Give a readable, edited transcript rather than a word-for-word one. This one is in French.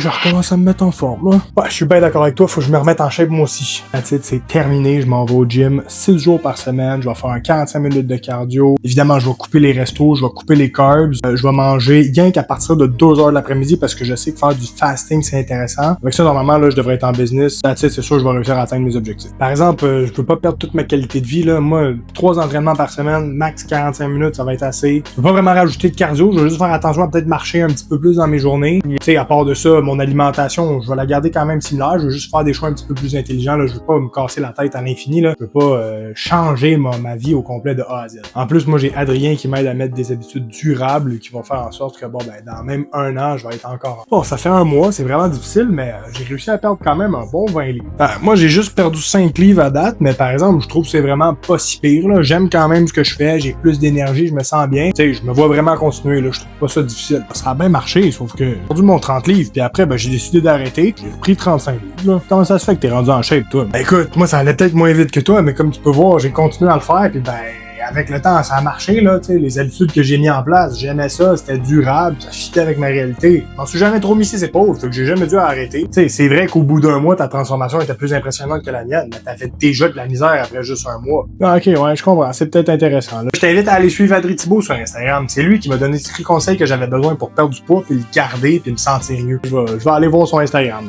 Je recommence à me mettre en forme, là. Ouais, je suis bien d'accord avec toi, faut que je me remette en shape moi aussi. C'est terminé, je m'en vais au gym 6 jours par semaine, je vais faire un 45 minutes de cardio. Évidemment, je vais couper les restos, je vais couper les carbs, je vais manger rien qu'à partir de 2 heures de l'après-midi parce que je sais que faire du fasting, c'est intéressant. Avec ça, normalement, là, je devrais être en business. C'est sûr, je vais réussir à atteindre mes objectifs. Par exemple, je peux pas perdre toute ma qualité de vie, là. Moi, 3 entraînements par semaine, max 45 minutes, ça va être assez. Je peux pas vraiment rajouter de cardio, je vais juste faire attention à peut-être marcher un petit peu plus dans mes journées. Tu sais, à part de ça, mon alimentation, je vais la garder quand même similaire. Je veux juste faire des choix un petit peu plus intelligents. Là. Je veux pas me casser la tête à l'infini. Là. Je veux pas changer ma vie au complet de A à Z. En plus, moi, j'ai Adrien qui m'aide à mettre des habitudes durables qui vont faire en sorte que, bon, ben, dans même un an, je vais être encore... Bon, ça fait un mois, c'est vraiment difficile, mais j'ai réussi à perdre quand même un bon 20 livres. Moi, j'ai juste perdu 5 livres à date, mais par exemple, je trouve que c'est vraiment pas si pire. Là. J'aime quand même ce que je fais, j'ai plus d'énergie, je me sens bien. Tu sais, je me vois vraiment continuer. Là. Je trouve pas ça difficile. Ça a bien marché, sauf que j'ai perdu mon 30 livres, puis après, ben, j'ai décidé d'arrêter. J'ai repris 35 livres, là. Comment ça se fait que t'es rendu en shape, toi? Ben, écoute, moi, ça allait peut-être moins vite que toi, mais comme tu peux voir, j'ai continué à le faire, puis ben, avec le temps, ça a marché, là, tu sais, les habitudes que j'ai mis en place, j'aimais ça, c'était durable, ça fitait avec ma réalité. Je m'en suis jamais trop mis ses épaules, fait que j'ai jamais dû arrêter. Tu sais, c'est vrai qu'au bout d'un mois, ta transformation était plus impressionnante que la mienne, mais t'as fait déjà de la misère après juste un mois. Ah, ok, ouais, je comprends, c'est peut-être intéressant, là. Je t'invite à aller suivre Adri Thibault sur Instagram, c'est lui qui m'a donné ce conseil que j'avais besoin pour perdre du poids, puis le garder, puis me sentir mieux. Je vais aller voir son Instagram.